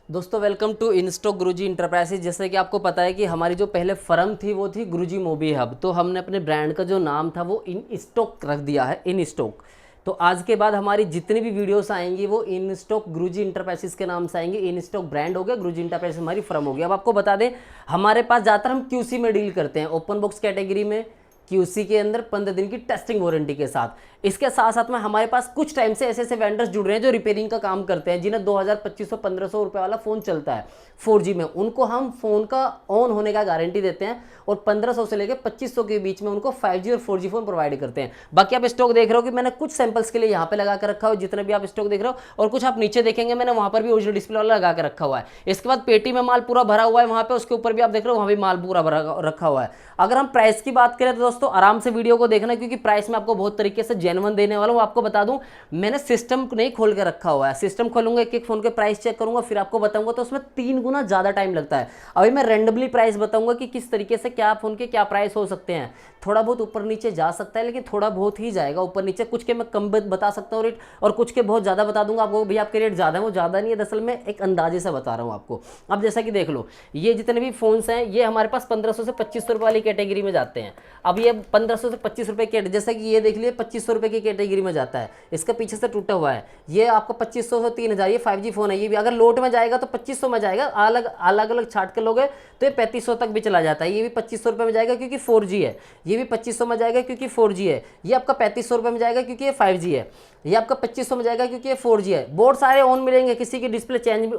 दोस्तों welcome to इनस्टॉक Guruji enterprises. जैसे कि आपको पता है कि हमारी जो पहले फर्म थी वो थी गुरुजी मोबी हब। तो हमने अपने ब्रांड का जो नाम था वो इन स्टॉक रख दिया है, इन स्टॉक। तो आज के बाद हमारी जितनी भी वीडियोस आएंगी वो इन स्टॉक गुरुजी इंटरप्राइजेज के नाम से आएंगी। इन स्टॉक ब्रांड हो गया, गुरुजी इंटरप्राइजेज हमारी फर्म हो गई। अब आपको बता दें, हमारे पास ज़्यादातर हम क्यूसी में डील करते हैं, ओपन बॉक्स कैटेगरी में, क्यूसी के अंदर 15 दिन की टेस्टिंग वारंटी के साथ। इसके साथ साथ में हमारे पास कुछ टाइम से ऐसे ऐसे वेंडर्स जुड़ रहे हैं जो रिपेयरिंग का काम करते हैं, जिन्हें 2000 2500 1500 रुपये वाला फ़ोन चलता है 4G में, उनको हम फ़ोन का ऑन होने का गारंटी देते हैं और 1500 से लेकर 2500 के बीच में उनको 5G और 4G फ़ोन प्रोवाइड करते हैं। बाकी आप स्टॉक देख रहे हो कि मैंने कुछ सैंपल्स के लिए यहाँ पे लगा कर रखा हो, जितने भी आप स्टॉक देख रहे हो, और कुछ आप नीचे देखेंगे मैंने वहाँ पर भी ओरिजिनल डिस्प्ले वाला लगा कर रखा हुआ है। इसके बाद पेटी में माल पूरा भरा हुआ है वहाँ पे, उसके ऊपर भी आप देख रहे हो वहाँ भी माल पूरा भरा रखा हुआ है। अगर हम प्राइस की बात करें तो दोस्तों आराम से वीडियो को देखना, क्योंकि प्राइस में आपको बहुत तरीके से जेन्युइन देने वाला हूँ। आपको बता दूं, मैंने सिस्टम नहीं खोल के रखा हुआ है, सिस्टम खोलूंगा, एक एक फोन के प्राइस चेक करूंगा, फिर आपको बताऊंगा, तो उसमें 3 गुना ज्यादा टाइम लगता है। अभी मैं रैंडमली प्राइस बताऊंगा कि किस तरीके से क्या फोन के क्या प्राइस हो सकते हैं। थोड़ा बहुत ऊपर नीचे जा सकता है, लेकिन थोड़ा बहुत ही जाएगा ऊपर नीचे। कुछ के मैं कम बता सकता हूँ रेट, और कुछ के बहुत ज़्यादा बता दूंगा आपको भैया आपके रेट ज़्यादा है, वो ज़्यादा नहीं है, दरअसल मैं एक अंदाजे से बता रहा हूँ आपको। अब जैसा कि देख लो, ये जितने भी फोन्स हैं ये हमारे पास 1500 से 2500 रुपये वाली कैटेगरी में जाते हैं। अब ये 1500 से 25 रुपये के, जैसा कि ये देख लिए 2500 रुपये की कैटेगरी में जाता है। इसका पीछे से टूटा हुआ है, ये आपका 2500 से 3000, ये 5G फोन है। ये भी अगर लोट में जाएगा तो 2500 में जाएगा, अलग अलग अलग छाट के लोगे तो ये 3500 तक भी चला जाता है। ये भी 2500 रुपये में जाएगा क्योंकि 4G है, ये भी 2500 में जाएगा क्योंकि 4G है। ये आपका 3500 रुपये में जाएगा क्योंकि ये 5G है। ये आपका 2500 में जाएगा क्योंकि ये 4G है। बोर्ड सारे ऑन मिलेंगे, किसी की डिस्प्ले चेंज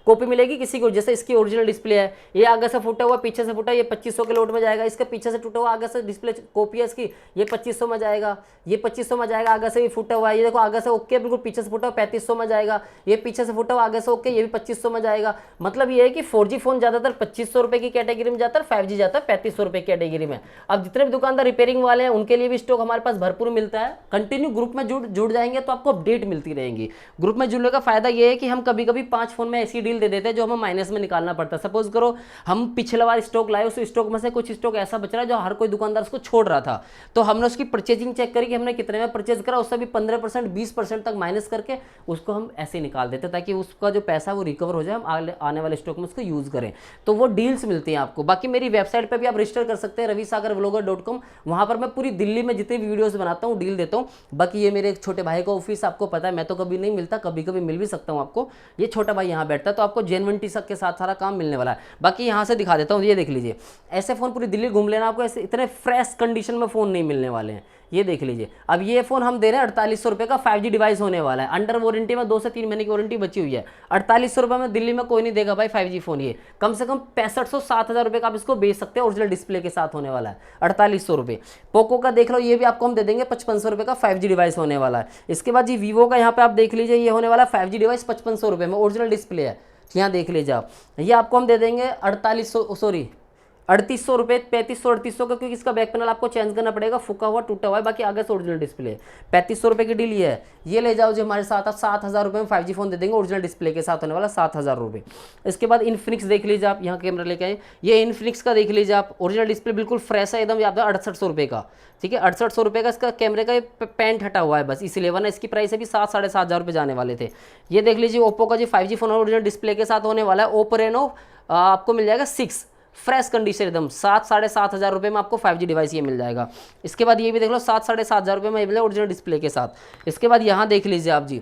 कॉपी मिलेगी, किसी को जैसे इसकी ओरिजिनल डिस्प्ले है, ये आगे से फूटा हुआ पीछे से फूटा, ये 2500 के लोट में जाएगा। इसका पीछे से टूटा हुआ आगे से डिस्प्ले कॉपी है इसकी, ये 2500 में जाएगा। ये 2500 में जाएगा, आगे से भी फूटा हुआ है, ये देखो आगे से ओके बिल्कुल, पीछे से फूटा हुआ 3500 में जाएगा। ये पीछे से फूटा हुआ आगे से ओके, ये भी 2500 में जाएगा। मतलब ये है कि 4G फोन ज्यादातर 2500 रुपए की कैटेगरी में जाता है, 5G जाता है 3500 रुपए की कैटेगरी में। अब जितने भी दुकानदार रिपेयरिंग वाले हैं उनके लिए भी स्टॉक हमारे पास भरपूर मिलता है। कंटिन्यू ग्रुप में जुड़ जाएंगे तो आपको अपडेट मिलती रहेंगी। ग्रुप में जुड़ने का फायदा ये है कि हम कभी कभी 5 फोन में ऐसी डील दे देते हैं जो हमें माइनस में निकालना पड़ता है। सपोज करो हम पिछले बार स्टॉक लाए, उस स्टॉक में से कुछ स्टॉक ऐसा बच रहा है जो हर कोई दुकानदार उसको छोड़ रहा था, तो हमने उसकी परचेजिंग चेक करी कि हमने कितने में परचेज करा, उससे भी 15% 20% तक माइनस करके उसको हम ऐसे निकाल देते ताकि उसका जो पैसा वो रिकवर हो जाए, हम आने वाले स्टॉक में उसको यूज करें। तो वो डील्स मिलती हैं आपको। बाकी मेरी वेबसाइट पर भी आप रजिस्टर कर सकते हैं, ravisagarvlogger.com। वहां पर मैं पूरी दिल्ली में जितने भी वीडियोस बनाता हूँ डील देता हूँ। बाकी ये मेरे एक छोटे भाई का ऑफिस, आपको पता है मैं तो कभी नहीं मिलता, कभी कभी मिल भी सकता हूँ आपको। ये छोटा भाई यहाँ बैठता है, तो आपको जेन्युइनिटी के साथ सारा काम मिलने वाला है। बाकी यहाँ से दिखा देता हूँ, ये देख लीजिए, ऐसे फोन पूरी दिल्ली घूम लेना, आपको ऐसे इतने फ्रेश कंडीशन में फोन नहीं मिलने वाले हैं। ये देख लीजिए, अब ये फोन हम दे रहे हैं 4800 रुपये का, 5G डिवाइस होने वाला है, अंडर वारंटी में 2 से 3 महीने की वारंटी बची हुई है। 4800 रुपये में दिल्ली में कोई नहीं देगा भाई 5G फोन। ये कम से कम 6500 7000 रुपये का आप इसको बेच सकते हैं, ओरिजिनल डिस्प्ले के साथ होने वाला है 4800 रुपये। पोको का देख लो, ये भी आपको हम दे देंगे 5500 रुपये का, 5G डिवाइस होने वाला है। इसके बाद जी वीवो का यहाँ पे आप देख लीजिए, ये होने वाला है 5G डिवाइस 5500 रुपये में, ओरिजिनल डिस्प्ले है, यहाँ देख लीजिए आप। ये आपको हम दे देंगे 3800 रुपये, 3500 3800 का, क्योंकि इसका बैक पैनल आपको चेंज करना पड़ेगा, फूका हुआ टूटा हुआ है, बाकी आगे से ओरिजिनल डिस्प्ले। 3500 रुपये की डील ये है। ये ले जाओ जो हमारे साथ, आप 7000 रुपये में 5G फोन दे देंगे, ओरिजिनल डिस्प्ले के साथ होने वाला 7000 रुपये। इसके बाद इन्फिनिक्स देख लीजिए आप, यहाँ कैमरा लेके आए, ये इन्फिनिक्स का देख लीजिए आप, ओरिजिनल डिस्प्ले बिल्कुल फ्रेश है एकदम, याद है 6800 रुपये का, ठीक है 6800 रुपये का। इसका कैमरे का पेंट हटा हुआ है बस, इसलिए वरना इसकी प्राइस अभी 7 साढ़े 7000 रुपये जाने वाले थे। ये देख लीजिए ओप्पो का जो 5G फोन ओरिजिनल डिस्प्ले के साथ होने वाला है, ओप्पो रेनो आपको मिल जाएगा 6, फ्रेश कंडीशन एकदम, 7 साढ़े 7000 रुपये में आपको 5G डिवाइस ये मिल जाएगा। इसके बाद ये भी देख लो 7 साढ़े 7000 रुपये में ये मिल जाएगा ओरिजिनल डिस्प्ले के साथ। इसके बाद यहाँ देख लीजिए आप जी,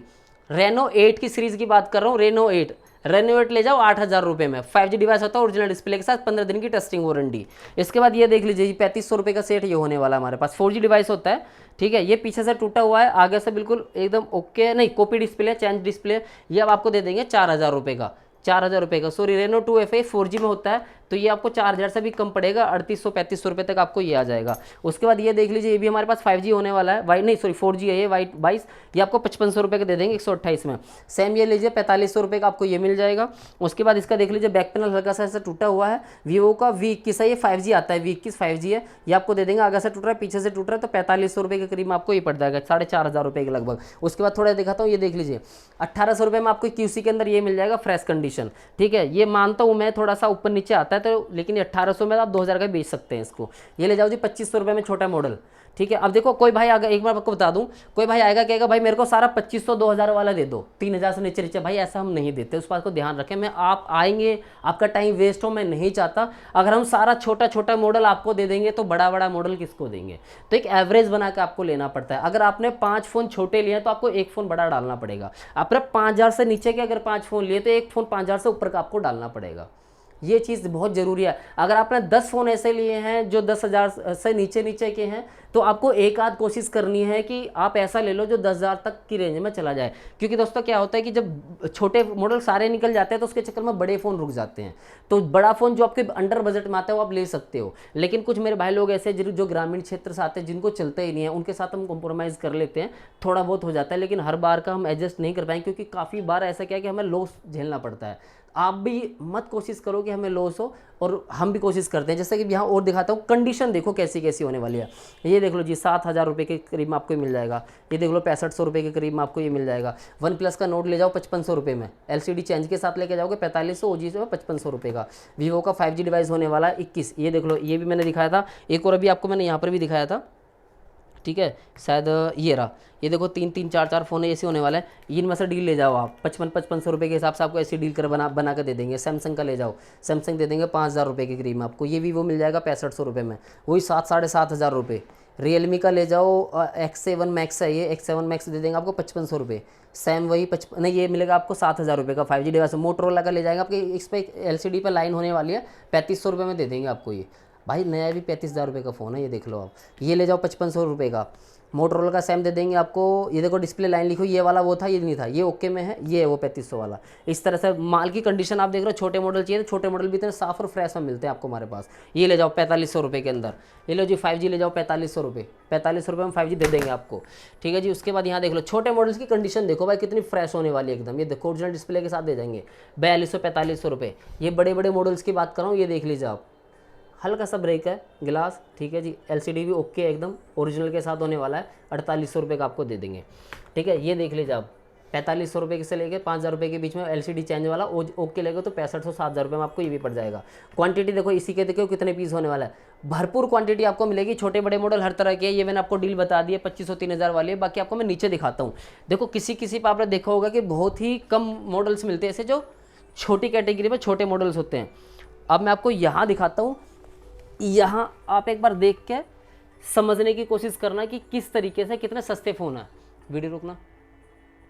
रेनो 8 की सीरीज़ की बात कर रहा हूँ, रेनो 8 ले जाओ 8000 रुपये में, 5G डिवाइस होता है ओरिजिनल डिस्प्ले के साथ, 15 दिन की टेस्टिंग वारंटी। इसके बाद ये देख लीजिए 3500 रुपये का सेट ये होने वाला हमारे पास, 4G डिवाइस होता है, ठीक है। ये पीछे से टूटा हुआ है, आगे से बिल्कुल एकदम ओके, नहीं कॉपी डिस्प्ले, चेंज डिस्प्ले। ये अब आपको दे देंगे 4000 रुपये का, 4000 रुपये का, सॉरी रेनो 2FA 4G में होता है, तो ये आपको 4000 से भी कम पड़ेगा, 3800 3500 रुपये तक आपको ये आ जाएगा। उसके बाद ये देख लीजिए, ये भी हमारे पास 5G होने वाला है, वाई नहीं सॉरी 4G है ये, वाई 22, ये आपको 5500 रुपये का दे देंगे 128 में। सेम ये लीजिए 4500 रुपये का आपको ये मिल जाएगा। उसके बाद इसका देख लीजिए बैक पैनल हल्का सा ऐसा टूटा हुआ है, वीवो का V21 है, ये 5G आता है, V21 5G है, ये आपको दे देंगे, आगे से टूट रहा है पीछे से टूट रहा है, तो 4500 रुपये के करीब आपको ये पड़ जाएगा, 4500 रुपये के लगभग। उसके बाद थोड़ा दिखाता हूँ, ये देख लीजिए 1800 रुपये में आपको QC के अंदर ये मिल जाएगा फ्रेश कंडीशन कंडीशन, ठीक है। ये मानता हूँ मैं थोड़ा सा ऊपर नीचे आता है तो, लेकिन 1800 में आप 2000 का बेच सकते हैं इसको। ये ले जाओ जी 2500 रुपये में छोटा मॉडल, ठीक है। अब देखो कोई भाई अगर, एक बार आपको बता दूं, कोई भाई आएगा कहेगा भाई मेरे को सारा 2500 2000 वाला दे दो, 3000 से नीचे नीचे, भाई ऐसा हम नहीं देते, उस बात को ध्यान रखें। मैं आप आएंगे आपका टाइम वेस्ट हो, मैं नहीं चाहता। अगर हम सारा छोटा छोटा मॉडल आपको दे देंगे तो बड़ा बड़ा मॉडल किसको देंगे। तो एक एवरेज बना के आपको लेना पड़ता है। अगर आपने 5 फ़ोन छोटे लिए तो आपको एक फ़ोन बड़ा डालना पड़ेगा। आपने 5000 से नीचे के अगर 5 फ़ोन लिए तो एक फ़ोन 5000 से ऊपर का आपको डालना पड़ेगा। ये चीज़ बहुत ज़रूरी है। अगर आपने 10 फ़ोन ऐसे लिए हैं जो 10,000 से नीचे नीचे के हैं तो आपको एक आध कोशिश करनी है कि आप ऐसा ले लो जो 10,000 तक की रेंज में चला जाए। क्योंकि दोस्तों क्या होता है कि जब छोटे मॉडल सारे निकल जाते हैं तो उसके चक्कर में बड़े फ़ोन रुक जाते हैं। तो बड़ा फ़ोन जो आपके अंडर बजट में आता है वो आप ले सकते हो। लेकिन कुछ मेरे भाई लोग ऐसे जो ग्रामीण क्षेत्र से आते हैं जिनको चलता ही नहीं है, उनके साथ हम कॉम्प्रोमाइज़ कर लेते हैं, थोड़ा बहुत हो जाता है, लेकिन हर बार का हम एडजस्ट नहीं कर पाएंगे क्योंकि काफ़ी बार ऐसा क्या है कि हमें लॉस झेलना पड़ता है। आप भी मत कोशिश करो कि हमें लॉस हो, और हम भी कोशिश करते हैं। जैसे कि यहाँ और दिखाता हूँ, कंडीशन देखो कैसी कैसी होने वाली है। ये देख लो जी 7000 रुपये के करीब में आपको मिल जाएगा। ये देख लो 6500 रुपये के करीब में आपको ये मिल जाएगा। वन प्लस का नोट ले जाओ 5500 रुपये में, LCD चेंज के साथ लेके जाओगे 4500, OG से 5500 रुपये का। वीवो का 5G डिवाइस होने वाला है 21। ये देख लो, ये भी मैंने दिखाया था, एक और अभी आपको मैंने यहाँ पर भी दिखाया था, ठीक है, शायद ये रहा। ये देखो 3-3 4-4 फ़ोन ऐसे होने वाला है। इनमें से डील ले जाओ आप, 5500 रुपये के हिसाब से आपको ऐसी डील कर बना कर दे देंगे। सैमसंग का ले जाओ, सैमसंग दे देंगे 5000 रुपये के करीब में आपको। ये वीवो मिल जाएगा 6500 रुपये में, वही 7-7,500 रुपये। रियलमी का ले जाओ, X7 मैक्स है, ये X7 मैक्स दे देंगे आपको 5500 रुपये। सैम वही नहीं, ये मिलेगा आपको 7000 रुपये का 5G डिवाइस। मोटरोला का ले जाएंगे आपके, इस पर LCD पर लाइन होने वाली है, 3500 रुपये में दे देंगे आपको। ये भाई नया भी 35,000 रुपये का फ़ोन है, ये देख लो आप। ये ले जाओ 5500 रुपये का। मोटरोला का सैम दे देंगे आपको। ये देखो डिस्प्ले लाइन लिखो, ये वाला वो था, ये नहीं था, ये ओके में है, ये है वो 3500 वाला। इस तरह से माल की कंडीशन आप देख रहे हो। छोटे मॉडल चाहिए तो छोटे मॉडल भी इतने साफ और फ्रेश में मिलते हैं आपको हमारे पास। ये ले जाओ 4500 रुपये के अंदर। ये लो जी 5G ले जाओ 4500 रुपये, 4500 रुपये में 5G दे देंगे आपको, ठीक है जी। उसके बाद यहाँ देख लो छोटे मॉडल्स की कंडीशन देखो भाई कितनी फ्रेश होने वाली है एकदम। ये देखो ओरिजिनल डिस्प्ले के साथ दे देंगे 4200-4500 रुपये। ये बड़े बड़े मॉडल्स की बात कर रहा हूँ, ये देख लीजिए आप, हल्का सा ब्रेक है गिलास, ठीक है जी। LCD भी ओके एकदम ओरिजिनल के साथ होने वाला है, 4800 रुपये का आपको दे देंगे, ठीक है। ये देख लीजिए आप, 4500 रुपये से लेके 5000 रुपये के बीच में LCD चेंज वाला ओके लेगा तो 6500-7000 रुपये में आपको ये भी पड़ जाएगा। क्वांटिटी देखो इसी के, देखो कितने पीस होने वाला है, भरपूर क्वांटिटी आपको मिलेगी। छोटे बड़े मॉडल हर तरह के, ये मैंने आपको डील बता दी है 2500-3000 वाली है। बाकी आपको मैं नीचे दिखाता हूँ। देखो किसी पर आपने देखा होगा कि बहुत ही कम मॉडल्स मिलते हैं ऐसे जो छोटी कैटेगरी में छोटे मॉडल्स होते हैं। अब मैं आपको यहाँ दिखाता हूँ, यहाँ आप एक बार देख के समझने की कोशिश करना कि किस तरीके से कितने सस्ते फ़ोन है। वीडियो रुकना,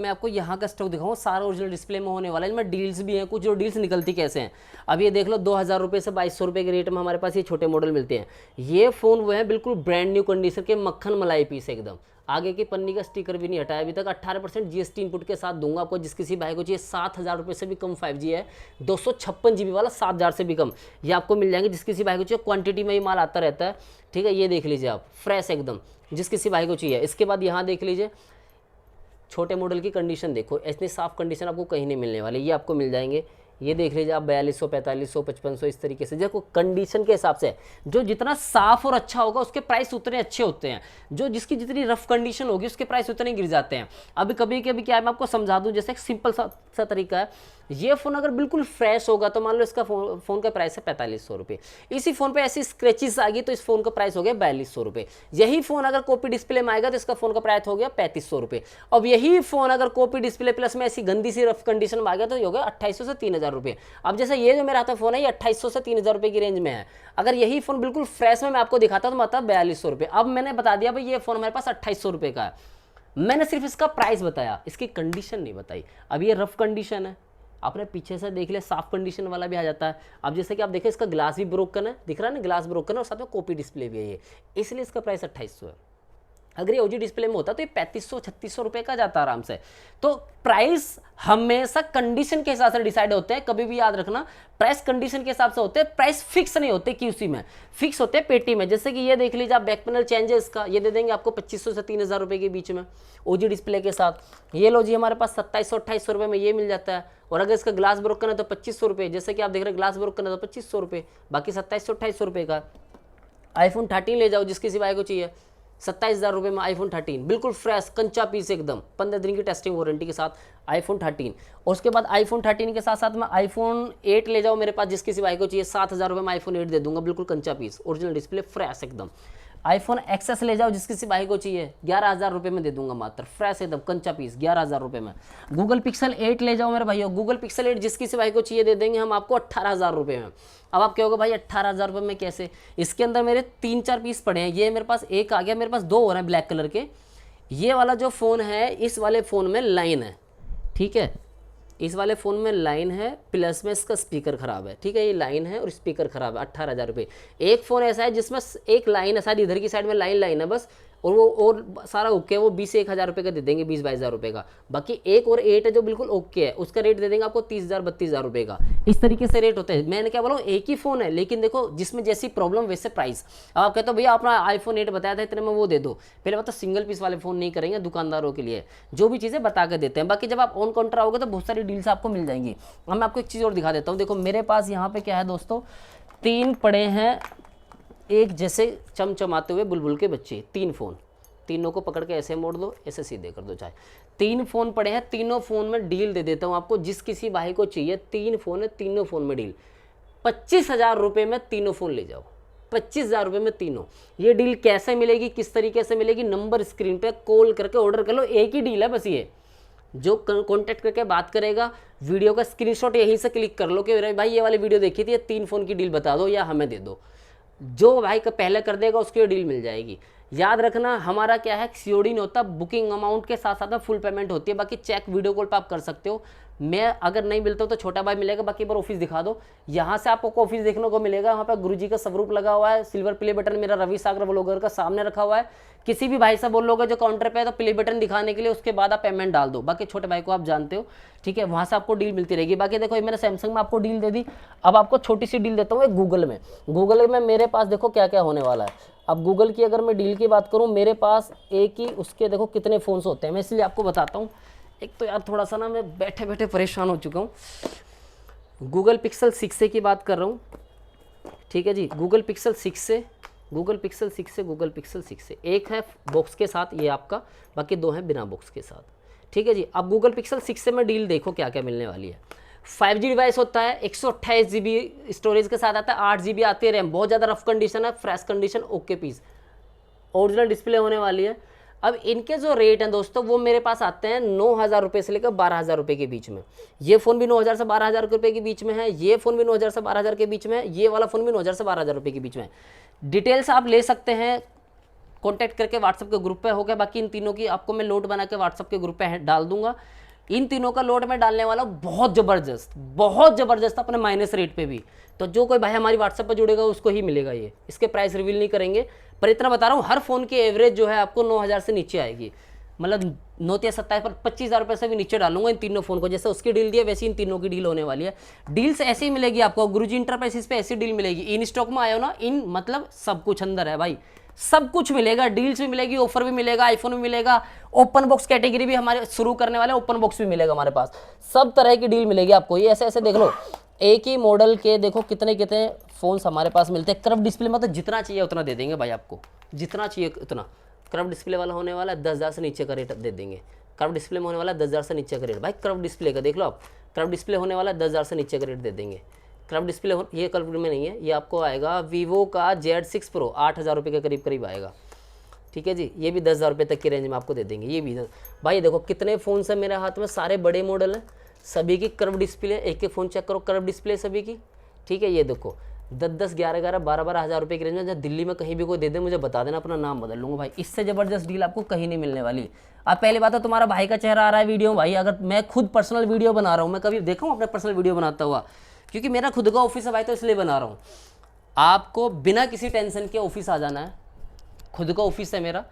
मैं आपको यहाँ का स्टॉक दिखाऊँ, सारा ओरिजिनल डिस्प्ले में होने वाला है। इनमें डील्स भी हैं, कुछ जो डील्स निकलती कैसे हैं। अब ये देख लो 2000 रुपये से 2200 रुपये के रेट में हमारे पास ये छोटे मॉडल मिलते हैं। ये फ़ोन वो है बिल्कुल ब्रांड न्यू कंडीशन के, मक्खन मलाई पीस एकदम। आगे की पन्नी का स्टिकर भी नहीं हटाया अभी तक। 18% GST इनपुट के साथ दूंगा आपको। जिस किसी भाई को चाहिए 7000 रुपये से भी कम 5G है, 256 GB वाला 7000 से भी कम, ये आपको मिल जाएंगे। जिस किसी भाई को चाहिए, क्वांटिटी में ही माल आता रहता है, ठीक है। ये देख लीजिए आप, फ्रेश एकदम, जिस किसी भाई को चाहिए। इसके बाद यहाँ देख लीजिए छोटे मॉडल की कंडीशन देखो, इतनी साफ कंडीशन आपको कहीं नहीं मिलने वाली, ये आपको मिल जाएंगे। ये देख लीजिए आप 4200, 4500, 5500 इस तरीके से। देखो कंडीशन के हिसाब से जो जितना साफ और अच्छा होगा उसके प्राइस उतने अच्छे होते हैं। जो जिसकी जितनी रफ कंडीशन होगी उसके प्राइस उतने गिर जाते हैं। अभी कभी क्या है, मैं आपको समझा दूं, जैसे एक सिंपल सा तरीका है। ये फ़ोन अगर बिल्कुल फ्रेश होगा तो मान लो इसका फ़ोन का प्राइस है 4500 रुपये। इसी फ़ोन पे ऐसी स्क्रैचेस आ गई तो इस फ़ोन का प्राइस हो गया 4200 रुपये। यही फ़ोन अगर कॉपी डिस्प्ले में आएगा तो इसका फ़ोन का प्राइस हो गया 3500 रुपये। अब यही फ़ोन अगर कॉपी डिस्प्ले प्लस में ऐसी गंदी सी रफ कंडीशन में आ गया तो ये हो गया 2800 से 3000 रुपये। अब जैसे ये जो मेरा आता फ़ोन है ये 2800 से 3000 रुपये की रेंज में है। अगर यही फ़ोन बिल्कुल फ्रेश में मैं आपको दिखाता तो मतलब 4200 रुपये। अब मैंने बता दिया भाई ये फ़ोन हमारे पास 2800 रुपये का है, मैंने सिर्फ इसका प्राइस बताया, इसकी कंडीशन नहीं बताई। अब ये रफ कंडीशन है, आपने पीछे से देख लिया, साफ कंडीशन वाला भी आ जाता है। अब जैसे कि आप देखें इसका ग्लास भी ब्रोकन है, दिख रहा है ना, ग्लास ब्रोकन है और साथ में कॉपी डिस्प्ले भी है ये, इसलिए इसका प्राइस 2800 है। अगर ये OG डिस्प्ले में होता तो ये 3500-3600 रुपये का जाता आराम से। तो प्राइस हमेशा कंडीशन के हिसाब से डिसाइड होते हैं, कभी भी याद रखना, प्राइस कंडीशन के हिसाब से होते हैं, प्राइस फिक्स नहीं होते QC में, फिक्स होते हैं पेटी में। जैसे कि ये देख लीजिए आप, बैक पैनल चेंज है इसका, ये दे देंगे आपको 2500 से 3000 रुपये के बीच में OG डिस्प्ले के साथ। ये लो जी हमारे पास 2700-2800 रुपये में ये मिल जाता है। और अगर इसका ग्लास ब्रोकन है तो 2500 रुपये, जैसे कि आप देख रहे हैं ग्लास ब्रोकन है तो 2500 रुपये, बाकी 2700-2800 रुपये का। iPhone 13 ले जाओ जिस किसी भाई को चाहिए, 27,000 रुपये में आईफोन 13 बिल्कुल फ्रेश कंचा पीस एकदम, 15 दिन की टेस्टिंग वारंटी के साथ आईफोन 13। और उसके बाद आईफोन 13 के साथ साथ में आईफोन 8 ले जाओ मेरे पास, जिस किसी भाई को चाहिए 7,000 रुपये में आईफोन 8 दे दूंगा, बिल्कुल कंचा पीस, ओरिजिनल डिस्प्ले, फ्रेश एकदम। आईफोन एक्सेस ले जाओ जिस किसी भाई को चाहिए, 11,000 रुपये में दे दूंगा मात्र, फ्रेश एकदम कंचा पीस, 11,000 रुपये में। गूगल पिक्सल 8 ले जाओ मेरे भाइयों, गूगल पिक्सल 8 जिस किसी भाई को चाहिए दे देंगे हम आपको 18,000 रुपये में। अब आप कहोगे भाई 18,000 रुपये में कैसे, इसके अंदर मेरे 3-4 पीस पड़े हैं, ये मेरे पास एक आ गया, मेरे पास 2 हो रहे हैं ब्लैक कलर के। ये वाला जो फ़ोन है, इस वाले फ़ोन में लाइन है, ठीक है, इस वाले फ़ोन में लाइन है, प्लस में इसका स्पीकर ख़राब है, ठीक है, ये लाइन है और स्पीकर ख़राब है, 18,000 रुपये। एक फ़ोन ऐसा है जिसमें एक लाइन है, शायद इधर की साइड में लाइन है बस, और वो और सारा ओके है, वो 20 से 1,000 रुपये का दे देंगे, 20-22,000 रुपये का। बाकी एक और 8 है जो बिल्कुल ओके है, उसका रेट दे देंगे आपको 30,000-32,000 रुपये का। इस तरीके से रेट होते हैं। मैंने क्या बोला, एक ही फ़ोन है, लेकिन देखो जिसमें जैसी प्रॉब्लम वैसे प्राइस। अब आप कहते हो भैया अपना आईफोन 8 बताया था इतने में, वो दे दो। पहले बात तो सिंगल पीस वाले फ़ोन नहीं करेंगे दुकानदारों के लिए, जो भी चीज़ें बता कर देते हैं। बाकी जब आप ऑन काउंटर आओगे तो बहुत सारी डील्स आपको मिल जाएंगी। अब मैं आपको एक चीज़ और दिखा देता हूँ। देखो मेरे पास यहाँ पे क्या है दोस्तों, 3 पड़े हैं एक जैसे चमचमाते हुए बुलबुल के बच्चे, 3 फ़ोन, तीनों को पकड़ के ऐसे मोड़ दो, ऐसे सीधे कर दो, चाहे 3 फ़ोन पड़े हैं, तीनों फ़ोन में डील दे देता हूँ आपको, जिस किसी भाई को चाहिए 3 फ़ोन है, तीनों फ़ोन में डील, 25,000 रुपये में तीनों फ़ोन ले जाओ, 25,000 रुपये में तीनों। ये डील कैसे मिलेगी, किस तरीके से मिलेगी, नंबर स्क्रीन पे कॉल करके ऑर्डर कर लो, एक ही डील है बस। ये जो कॉन्टैक्ट करके बात करेगा, वीडियो का स्क्रीनशॉट यहीं से क्लिक कर लो कि भाई ये वाली वीडियो देखी थी, ये 3 फ़ोन की डील बता दो या हमें दे दो। जो भाई का पहले कर देगा उसकी डील मिल जाएगी। याद रखना हमारा क्या है, सीओडी नहीं होता, बुकिंग अमाउंट के साथ साथ में फुल पेमेंट होती है। बाकी चेक वीडियो कॉल पर आप कर सकते हो, मैं अगर नहीं मिलता हूँ तो छोटा भाई मिलेगा। बाकी बार ऑफिस दिखा दो, यहाँ से आपको ऑफिस देखने को मिलेगा। यहाँ पर गुरुजी का स्वरूप लगा हुआ है, सिल्वर प्ले बटन मेरा रवि सागर व्लॉगर का सामने रखा हुआ है। किसी भी भाई से बोलोगे जो काउंटर पे है तो प्ले बटन दिखाने के लिए, उसके बाद आप पेमेंट डाल दो। बाकी छोटे भाई को आप जानते हो, ठीक है, वहाँ से आपको डील मिलती रहेगी। बाकी देखो मैंने सैमसंग में आपको डील दे दी, अब आपको छोटी सी डील देता हूँ एक गूगल में। गूगल में मेरे पास देखो क्या क्या होने वाला है। अब गूगल की अगर मैं डील की बात करूँ, मेरे पास एक ही उसके देखो कितने फ़ोन्स होते हैं, मैं इसलिए आपको बताता हूँ। एक तो यार थोड़ा सा ना मैं बैठे बैठे परेशान हो चुका हूँ। गूगल पिक्सल 6 की बात कर रहा हूँ, ठीक है जी, गूगल पिक्सल 6 से, गूगल पिक्सल 6 से, गूगल पिक्सल 6 से, एक है बॉक्स के साथ ये आपका, बाकी 2 हैं बिना बॉक्स के साथ, ठीक है जी। अब गूगल पिक्सल 6 से मैं डील देखो क्या क्या मिलने वाली है। 5G डिवाइस होता है, 128 GB स्टोरेज के साथ आता है, 8 GB आती है रैम, बहुत ज़्यादा रफ कंडीशन है, fresh condition, okay piece, original display होने वाली है। अब इनके जो रेट हैं दोस्तों वो मेरे पास आते हैं 9,000 रुपये से लेकर 12,000 रुपये के बीच में। ये फ़ोन भी 9,000 से 12,000 रुपये के बीच में है, ये फ़ोन भी 9,000 से 12,000 के बीच में है, ये वाला फ़ोन भी 9,000 से 12,000 रुपये के बीच में है। डिटेल्स आप ले सकते हैं कॉन्टैक्ट करके, व्हाट्सअप के ग्रुप पे हो गया। बाकी इन तीनों की आपको मैं लोड बना के व्हाट्सअप के ग्रुप पे डाल दूंगा। इन तीनों का लोड मैं डालने वाला हूँ बहुत ज़बरदस्त अपने माइनस रेट पे भी। तो जो कोई भाई हमारी व्हाट्सएप पर जुड़ेगा उसको ही मिलेगा ये, इसके प्राइस रिवील नहीं करेंगे, पर इतना बता रहा हूँ हर फ़ोन की एवरेज जो है आपको 9,000 से नीचे आएगी। मतलब 9-27 पर 25,000 रुपये से भी नीचे डालूंगा इन तीनों फ़ोन को। जैसे उसकी डील दी है वैसी इन तीनों की डील होने वाली है। डील्स ऐसी ही मिलेगी आपको, गुरुजी इंटरप्राइजेस पे ऐसी डील मिलेगी। इन स्टॉक में आयो ना, इन मतलब सब कुछ अंदर है भाई, सब कुछ मिलेगा, डील्स भी मिलेगी, ऑफर भी मिलेगा, आईफोन भी मिलेगा, ओपन बॉक्स कैटेगरी भी हमारे शुरू करने वाले, ओपन बॉक्स भी मिलेगा हमारे पास, सब तरह की डील मिलेगी आपको। ये ऐसे ऐसे देख लो, एक ही मॉडल के देखो कितने कितने फ़ोन्स हमारे पास मिलते हैं। कर्व डिस्प्ले में तो जितना चाहिए उतना दे देंगे भाई आपको, जितना चाहिए उतना। कर्व डिस्प्ले वाला होने वाला है 10,000 से नीचे का रेट दे देंगे। कर्व डिस्प्ले में होने वाला है 10,000 से नीचे का रेट भाई, कर्व डिस्प्ले का देख लो आप, कर्व डिस्प्ले होने वाला है 10,000 से नीचे का रेट दे देंगे। कर्व डिस्प्ले ये कर्व में नहीं है, ये आपको आएगा वीवो का Z6 Pro 8,000 रुपये के करीब आएगा, ठीक है जी। ये भी 10,000 रुपये तक की रेंज में आपको दे देंगे। ये भी भाई देखो कितने फ़ोन से मेरे हाथ में, सारे बड़े मॉडल हैं, सभी की कर्व डिस्प्ले, एक एक फ़ोन चेक करो कर्व डिस्प्ले सभी की, ठीक है। ये देखो 10-10, 11-11, 12-12 हज़ार रुपये की रेंज में। जब दिल्ली में कहीं भी कोई दे दे मुझे बता देना, अपना नाम बदल लूँगा भाई। इससे ज़बरदस्त डील आपको कहीं नहीं मिलने वाली। अब पहली बात है तुम्हारा भाई का चेहरा आ रहा है वीडियो में भाई, अगर मैं खुद पर्सनल वीडियो बना रहा हूँ, मैं कभी देखा हूँ अपने पर्सनल वीडियो बनाता हुआ, क्योंकि मेरा खुद का ऑफिस है भाई, तो इसलिए बना रहा हूँ। आपको बिना किसी टेंशन के ऑफिस आ जाना है, खुद का ऑफिस है मेरा,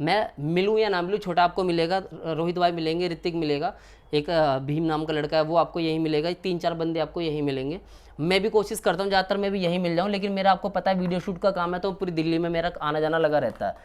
मैं मिलूँ या ना मिलूँ, छोटा आपको मिलेगा, रोहित भाई मिलेंगे, ऋतिक मिलेगा, एक भीम नाम का लड़का है वो आपको यहीं मिलेगा, 3-4 बंदे आपको यहीं मिलेंगे। मैं भी कोशिश करता हूँ ज़्यादातर मैं भी यहीं मिल जाऊँ, लेकिन मेरा आपको पता है वीडियो शूट का काम है तो पूरी दिल्ली में मेरा आना जाना लगा रहता है।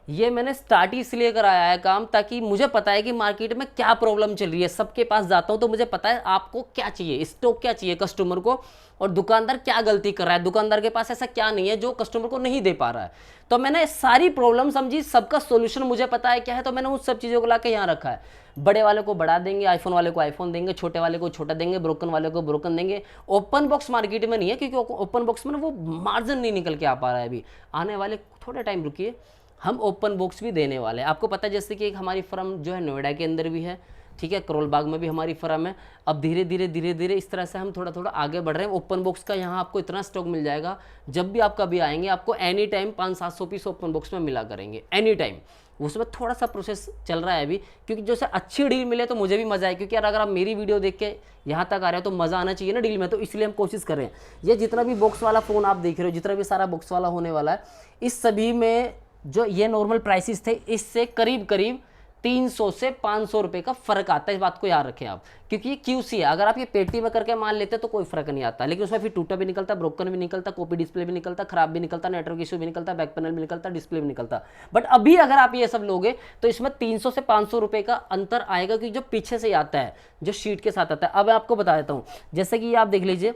ये मैंने स्टार्ट ही इसलिए कराया है काम, ताकि मुझे पता है कि मार्केट में क्या प्रॉब्लम चल रही है। सबके पास जाता हूँ तो मुझे पता है आपको क्या चाहिए, स्टॉक क्या चाहिए कस्टमर को, और दुकानदार क्या गलती कर रहा है, दुकानदार के पास ऐसा क्या नहीं है जो कस्टमर को नहीं दे पा रहा है। तो मैंने सारी प्रॉब्लम समझी, सबका सोल्यूशन मुझे पता है क्या है, तो मैंने उन सब चीज़ों को ला के यहाँ रखा है। बड़े वाले को बड़ा देंगे, आईफोन वाले को आईफोन देंगे, छोटे वाले को छोटा देंगे, ब्रोकन वाले को ब्रोकन देंगे। ओपन बॉक्स मार्केट में नहीं है, क्योंकि ओपन बॉक्स में ना वो मार्जिन नहीं निकल के आ पा रहा है अभी। आने वाले थोड़ा टाइम रुकिए, हम ओपन बॉक्स भी देने वाले हैं। आपको पता है जैसे कि एक हमारी फर्म जो है नोएडा के अंदर भी है, ठीक है, करोल बाग में भी हमारी फर्म है। अब धीरे धीरे इस तरह से हम थोड़ा थोड़ा आगे बढ़ रहे हैं। ओपन बॉक्स का यहाँ आपको इतना स्टॉक मिल जाएगा, जब भी आप कभी आएंगे आपको any time 500-700 piece open box में मिला करेंगे, एनी टाइम। उसमें थोड़ा सा प्रोसेस चल रहा है अभी, क्योंकि जैसे अच्छी डील मिले तो मुझे भी मजा आए, क्योंकि यार अगर आप मेरी वीडियो देख के यहाँ तक आ रहे हो तो मज़ा आना चाहिए ना डील में, तो इसलिए हम कोशिश कर रहे हैं। ये जितना भी बॉक्स वाला फ़ोन आप देख रहे हो, जितना भी सारा बॉक्स वाला होने वाला है, इस सभी में जो ये नॉर्मल प्राइसेस थे, इससे करीब करीब 300 से 500 रुपये का फ़र्क आता है। इस बात को याद रखें आप, क्योंकि ये QC है। अगर आप ये पेटी में करके मान लेते तो कोई फ़र्क नहीं आता, लेकिन उसमें फिर टूटा भी निकलता, ब्रोकन भी निकलता, कॉपी डिस्प्ले भी निकलता, खराब भी निकलता, नेटवर्क इशू भी निकलता, बैक पैनल भी निकलता, डिस्प्ले भी निकलता। बट अभी अगर आप ये सब लोगे तो इसमें 300 से 500 रुपये का अंतर आएगा, क्योंकि जो पीछे से आता है, जो शीट के साथ आता है। अब मैं आपको बता देता हूँ, जैसे कि आप देख लीजिए,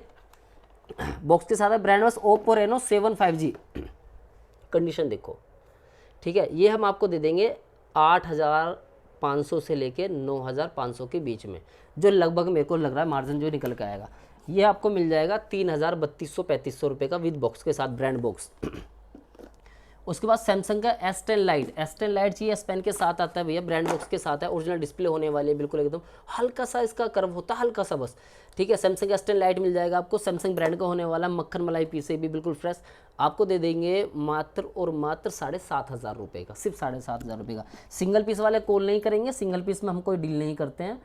बॉक्स के साथ है brand wise Oppo Reno 7 5G। Condition देखो, ठीक है, ये हम आपको दे देंगे 8,500 से लेके 9,500 के बीच में, जो लगभग मेरे को लग रहा है मार्जिन जो निकल के आएगा। ये आपको मिल जाएगा 3,3200-3,500 रुपये का विद बॉक्स के साथ, ब्रांड बॉक्स। उसके बाद सैमसंग का S10 लाइट, S10 लाइट चाहिए, S पेन के साथ आता है भैया, ब्रांड बॉक्स के साथ है, ओरिजिनल डिस्प्ले होने वाली है, बिल्कुल एकदम हल्का सा इसका कर्व होता है, हल्का सा बस, ठीक है। सैमसंग S10 लाइट मिल जाएगा आपको, सैमसंग ब्रांड का होने वाला, मक्खन मलाई पीस भी बिल्कुल फ्रेश, आपको दे देंगे मात्र और मात्र 7,500 रुपये का, सिर्फ 7,500 रुपये का। सिंगल पीस वाले कॉल नहीं करेंगे, सिंगल पीस में हम कोई डील नहीं करते हैं,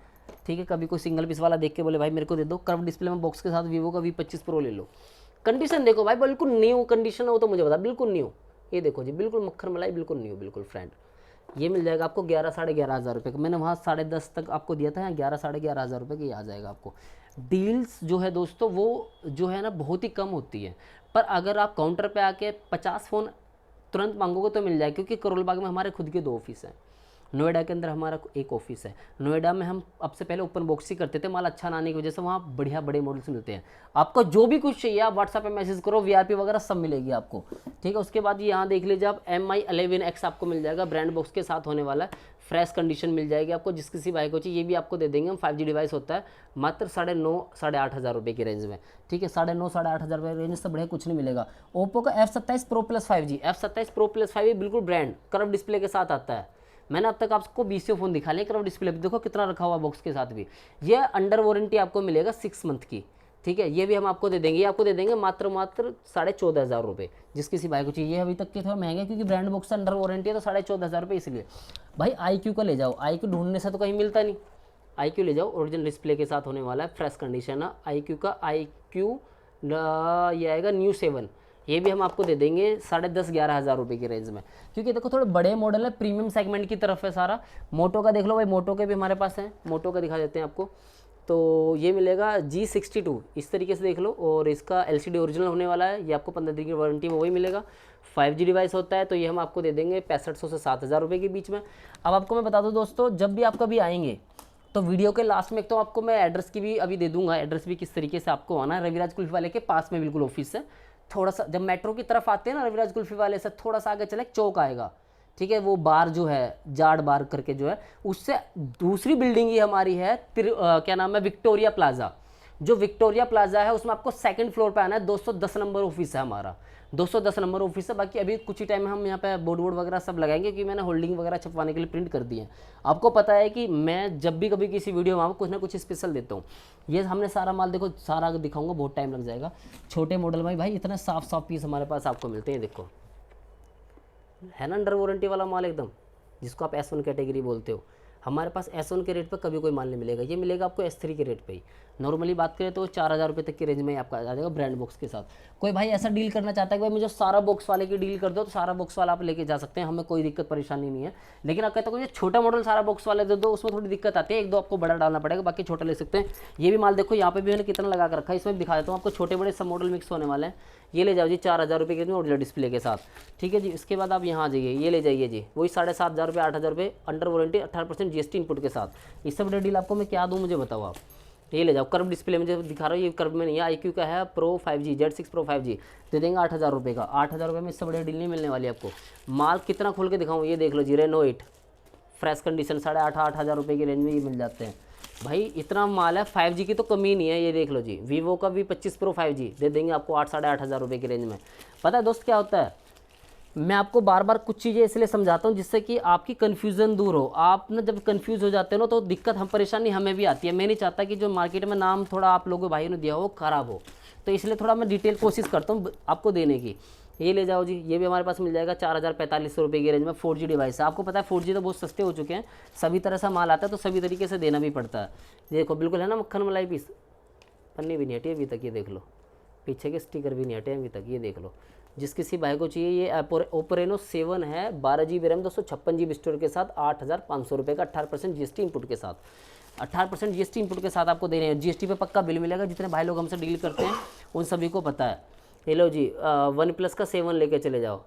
ठीक है। कभी कोई सिंगल पीस वाला देख के बोले भाई मेरे को दे दो कर्व डिस्प्ले में बॉक्स के साथ वीवो का V25 प्रो ले लो, कंडीशन देखो भाई, बिल्कुल न्यू कंडीशन हो तो मुझे बता, बिल्कुल न्यू। ये देखो जी, बिल्कुल मक्खन मलाई, बिल्कुल न्यू, बिल्कुल फ्रेंड। ये मिल जाएगा आपको 11-11,500 रुपये का। मैंने वहाँ 10.5 तक आपको दिया था, यहाँ 11-11,500 रुपये की आ जाएगा आपको। डील्स जो है दोस्तों, वो जो है ना बहुत ही कम होती है, पर अगर आप काउंटर पे आके 50 फ़ोन तुरंत मांगोगे तो मिल जाएगा, क्योंकि करोल बाग में हमारे खुद के 2 ऑफिस हैं, नोएडा के अंदर हमारा एक ऑफिस है। नोएडा में हम अब से पहले ओपन बॉक्स ही करते थे, माल अच्छा ना आने की वजह से वहाँ बढ़िया बड़े मॉडल्स मिलते हैं। आपको जो भी कुछ चाहिए आप व्हाट्सएप पे मैसेज करो, VIP वगैरह सब मिलेगी आपको, ठीक है। उसके बाद यहाँ देख लीजिए आप, MI 11X आपको मिल जाएगा, ब्रांड बॉक्स के साथ होने वाला है, फ्रेश कंडीशन मिल जाएगी आपको, जिस किसी भाई को चाहिए ये भी आपको दे देंगे हम। 5G डिवाइस होता है, मात्र 9,500-8,500 रुपये की रेंज में, ठीक है। 9,500-8,500 रुपये रेंज से बढ़िया कुछ नहीं मिलेगा। ओप्पो का F27 Pro Plus 5G, F27 Pro Plus 5G बिल्कुल ब्रांड कर्व डिस्प्ले के साथ आता है। मैंने अब तक आपको 20 फ़ोन दिखा लिया कर्व डिस्प्ले पे, देखो कितना रखा हुआ बॉक्स के साथ भी। ये अंडर वारंटी आपको मिलेगा 6 मंथ की, ठीक है। ये भी हम आपको दे देंगे, ये आपको दे देंगे मात्र 14,500 रुपये, जिस किसी भाई को चाहिए। अभी तक के थोड़ा महंगे, क्योंकि ब्रांड बॉक्स अंडर वारंटी है तो 14,500 रुपये, इसलिए भाई IQ का ले जाओ, IQ ढूंढने से तो कहीं मिलता नहीं, IQ ले जाओ, ओरिजिनल डिस्प्ले के साथ होने वाला है, फ्रेश कंडीशन है IQ का। IQ ये आएगा न्यू 7, ये भी हम आपको दे देंगे 10,500-11,000 रुपये की रेंज में, क्योंकि देखो थोड़े बड़े मॉडल है, प्रीमियम सेगमेंट की तरफ है सारा। मोटो का देख लो भाई, मोटो के भी हमारे पास है, मोटो का दिखा देते हैं आपको। तो ये मिलेगा G62, इस तरीके से देख लो, और इसका LCD ओरिजिनल होने वाला है, ये आपको 15 दिन की वारंटी में वही मिलेगा। 5G डिवाइस होता है, तो ये हम आपको दे देंगे 6,500 से 7,000 रुपये के बीच में। अब आपको मैं बता दूँ दोस्तों, जब भी आप कभी आएंगे तो वीडियो के लास्ट में एक तो आपको मैं एड्रेस की भी अभी दे दूंगा, एड्रेस भी किस तरीके से आपको आना है। रविराज कुल्फी वाले के पास में बिल्कुल ऑफिस है, थोड़ा सा जब मेट्रो की तरफ आते हैं ना रविराज कुल्फी वाले से थोड़ा सा आगे चले चौक आएगा, ठीक है। वो बार जो है जाड़ बार करके जो है, उससे दूसरी बिल्डिंग ही हमारी है, क्या नाम है, विक्टोरिया प्लाजा। जो विक्टोरिया प्लाजा है उसमें आपको सेकंड फ्लोर पे आना है, 210 नंबर ऑफिस है हमारा, 210 नंबर ऑफिस है। बाकी अभी कुछ ही टाइम में हम यहाँ पे बोर्ड वगैरह सब लगाएंगे, क्योंकि मैंने होल्डिंग वगैरह छपवाने के लिए प्रिंट कर दी है। आपको पता है कि मैं जब भी कभी किसी वीडियो में कुछ ना कुछ स्पेशल देता हूँ। ये हमने सारा माल देखो, सारा दिखाऊंगा, बहुत टाइम लग जाएगा। छोटे मॉडल में भाई इतना साफ पीस हमारे पास आपको मिलते हैं, देखो है ना अंडर वारंटी वाला माल एकदम, जिसको आप S1 कैटेगरी बोलते हो। हमारे पास S1 के रेट पर कभी कोई माल नहीं मिलेगा, ये मिलेगा आपको S3 के रेट पे ही। नॉर्मली बात करें तो 4,000 रुपये तक की रेंज में आपका आ जाएगा ब्रांड बॉक्स के साथ। कोई भाई ऐसा डील करना चाहता है कि भाई मुझे सारा बॉक्स वाले की डील कर दो, तो सारा बॉक्स वाला आप लेके जा सकते हैं, हमें कोई दिक्कत परेशानी नहीं है। लेकिन आप कहते हो कि छोटा मॉडल सारा बॉक्स वाले दे दो, उसमें थोड़ी दिक्कत आती है, एक दो आपको बड़ा डालना पड़ेगा, बाकी छोटा ले सकते हैं। ये भी माल देखो यहाँ पे भी मैंने कितना लगा कर रखा है, इसमें दिखा देता हूँ आपको, छोटे बड़े सब मॉडल मिक्स होने वाले हैं। ये ले जाओ जी 4,000 रुपये के ओरिजिनल डिस्प्ले के साथ, ठीक है जी। इसके बाद आप यहाँ आ जाइए, ये ले जाइए जी, वही 7,500 रुपये 8,000 रुपये अंडर वारंटी 18% GST इनपुट के साथ। इससे बड़े डील आपको मैं क्या दूँ मुझे बताओ आप। ये ले जाओ, कर्व डिस्प्ले में जो दिखा रहा हूँ ये कर्व में नहीं है, IQ का है pro 5G Z6 Pro 5G, दे देंगे 8,000 रुपये का। 8,000 रुपये में इससे बड़े डील नहीं मिलने वाली आपको। माल कितना खोल के दिखाऊँ, ये देख लो जी, रेनो 8 फ्रेश कंडीशन 8,500 रुपये की रेंज में ये मिल जाते हैं भाई। इतना माल है, 5G की तो कमी नहीं है। ये देख लो जी, वीवो का V25 Pro 5G दे देंगे आपको 8,500 रुपये की रेंज में। पता है दोस्त क्या होता है, मैं आपको बार बार कुछ चीज़ें इसलिए समझाता हूँ जिससे कि आपकी कन्फ्यूज़न दूर हो। आप ना जब कन्फ्यूज़ हो जाते हो ना तो दिक्कत हम परेशानी हमें भी आती है। मैं नहीं चाहता कि जो मार्केट में नाम थोड़ा आप लोगों भाई ने दिया हो ख़राब हो, तो इसलिए थोड़ा मैं डिटेल कोशिश करता हूँ आपको देने की। ये ले जाओ जी, ये भी हमारे पास मिल जाएगा 4,045 रुपये की रेंज में। 4G डिवाइस है, आपको पता है 4G तो बहुत सस्ते हो चुके हैं, सभी तरह से माल आता है तो सभी तरीके से देना भी पड़ता है। देखो बिल्कुल है ना मक्खन मलाई पीस, पन्नी भी नहीं हटी अभी तक, ये देख लो, पीछे के स्टिकर भी नहीं हटे अभी तक, ये देख लो। जिस किसी भाई को चाहिए ये ओप्पो रेनो 7 है, 12 GB रैम 256 GB स्टोरेज के साथ 8,500 रुपये का 18% GST इनपुट के साथ। 18% GST इनपुट के साथ आपको देने हैं। GST पे पक्का बिल मिलेगा, जितने भाई लोग हमसे डील करते हैं उन सभी को पता है। ये लो जी, OnePlus का 7 लेके चले जाओ,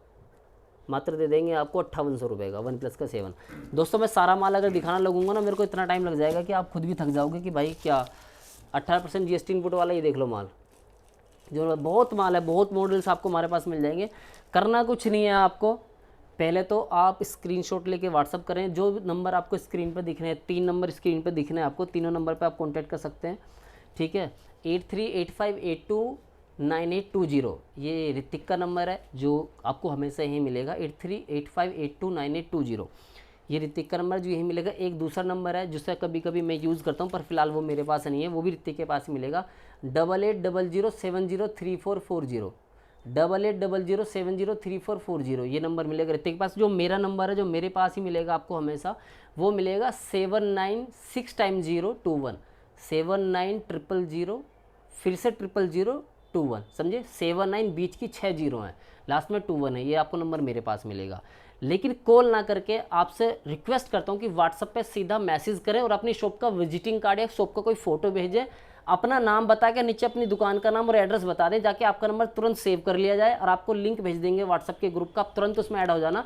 मात्र दे देंगे आपको 5800 रुपये का OnePlus का 7। दोस्तों मैं सारा माल अगर दिखाना लगूंगा ना मेरे को इतना टाइम लग जाएगा कि आप खुद भी थक जाओगे कि भाई क्या 18% GST इनपुट वाला। ये देख लो माल, जो बहुत माल है, बहुत मॉडल्स आपको हमारे पास मिल जाएंगे। करना कुछ नहीं है आपको, पहले तो आप स्क्रीनशॉट लेके व्हाट्सअप करें। जो नंबर आपको स्क्रीन पर दिख रहे हैं, 3 नंबर स्क्रीन पर दिख रहे हैं आपको, तीनों नंबर पे आप कांटेक्ट कर सकते हैं, ठीक है। 8385829820 ये ऋतिक का नंबर है जो आपको हमेशा यही मिलेगा। 8385829820 ये ऋतिक का नंबर जो यही मिलेगा। एक दूसरा नंबर है जिससे कभी कभी मैं यूज़ करता हूँ पर फिलहाल वो मेरे पास नहीं है, वो भी ऋतिक के पास ही मिलेगा। 8800703440, 8800703440 ये नंबर मिलेगा ऋतिक के पास। जो मेरा नंबर है जो मेरे पास ही मिलेगा आपको हमेशा, वो मिलेगा 796021, 790000 फिर से 0021, समझे। 79 बीच की 6 जीरो हैं, लास्ट में 21 है, ये आपको नंबर मेरे पास मिलेगा। लेकिन कॉल ना करके आपसे रिक्वेस्ट करता हूँ कि व्हाट्सएप पे सीधा मैसेज करें और अपनी शॉप का विजिटिंग कार्ड या शॉप का कोई फोटो भेजें, अपना नाम बता के नीचे अपनी दुकान का नाम और एड्रेस बता दें, जाके आपका नंबर तुरंत सेव कर लिया जाए और आपको लिंक भेज देंगे व्हाट्सएप के ग्रुप का, आप तुरंत उसमें ऐड हो जाना।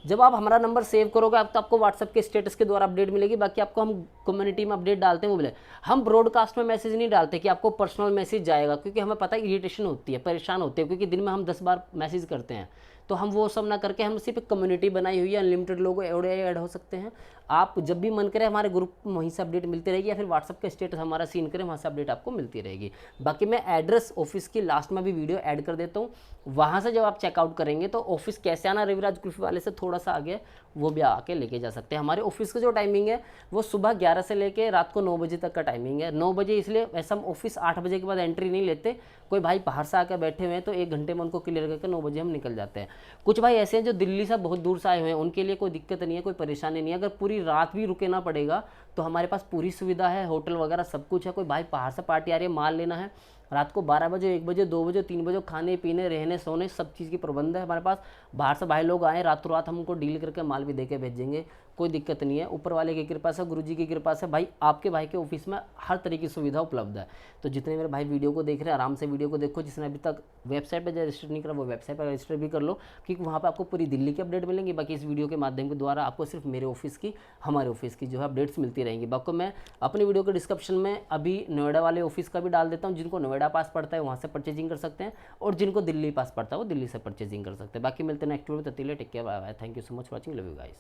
जब आप हमारा नंबर सेव करोगे आप तो आपको व्हाट्सएप के स्टेटस के द्वारा अपडेट मिलेगी। बाकी आपको हम कम्युनिटी में अपडेट डालते हैं वो मिले, हम ब्रॉडकास्ट में मैसेज नहीं डालते कि आपको पर्सनल मैसेज जाएगा, क्योंकि हमें पता है इरिटेशन होती है, परेशान होते हैं, क्योंकि दिन में हम 10 बार मैसेज करते हैं। तो हम वो सब ना करके हम सिर्फ कम्युनिटी बनाई हुई है, अनलिमिटेड लोग ऐड हो सकते हैं। आप जब भी मन करे हमारे ग्रुप में वहीं से अपडेट मिलती रहेगी, या फिर व्हाट्सएप का स्टेटस हमारा सीन करें वहाँ से अपडेट आपको मिलती रहेगी। बाकी मैं एड्रेस ऑफिस की लास्ट में भी वीडियो ऐड कर देता हूँ, वहाँ से जब आप चेकआउट करेंगे तो ऑफिस कैसे आना, रविराज कुल्फी वाले से थोड़ा सा आगे, वो भी आके लेके जा सकते हैं। हमारे ऑफिस का जो टाइमिंग है वो सुबह 11 से लेके रात को 9 बजे तक का टाइमिंग है। 9 बजे इसलिए वैसे हम ऑफिस 8 बजे के बाद एंट्री नहीं लेते, कोई भाई बाहर से आकर बैठे हुए हैं तो 1 घंटे में उनको क्लियर करके 9 बजे हम निकल जाते हैं। कुछ भाई ऐसे हैं जो दिल्ली से बहुत दूर से आए हुए हैं, उनके लिए कोई दिक्कत नहीं है, कोई परेशानी नहीं है। अगर पूरी रात भी रुकना पड़ेगा तो हमारे पास पूरी सुविधा है, होटल वगैरह सब कुछ है। कोई भाई बाहर से पार्टी आ रही है, माल लेना है, रात को 12 बजे 1 बजे 2 बजे 3 बजे खाने पीने रहने सोने सब चीज़ की प्रबंध है हमारे पास। बाहर से भाई लोग आए रातों रात हमको डील करके माल भी दे के भेजेंगे, कोई दिक्कत नहीं है। ऊपर वाले की कृपा से, गुरुजी की कृपा से भाई आपके भाई के ऑफिस में हर तरीके की सुविधा उपलब्ध है। तो जितने मेरे भाई वीडियो को देख रहे हैं आराम से वीडियो को देखो। जिसने अभी तक वेबसाइट पर रजिस्टर नहीं करा वो वेबसाइट पर रजिस्टर भी कर लो, क्योंकि वहाँ पर आपको पूरी दिल्ली की अपडेट मिलेंगी। बाकी इस वीडियो के माध्यम के द्वारा आपको सिर्फ मेरे ऑफिस की, हमारे ऑफिस की जो है अपडेट्स मिलती रहेंगी। बाकी मैं अपनी वीडियो के डिस्क्रिप्शन में अभी नोएडा वाले ऑफिस का भी डाल देता हूँ, जिनको नोएडा पास पड़ता है वहाँ से परचेजिंग कर सकते हैं, और जिनको दिल्ली पास पड़ता है वो दिल्ली से परचेजिंग कर सकते हैं। बाकी मिलते हैं नेक्स्ट वीडियो में, तब तक के लिए take care, bye bye, thank you so much for watching, love you guys.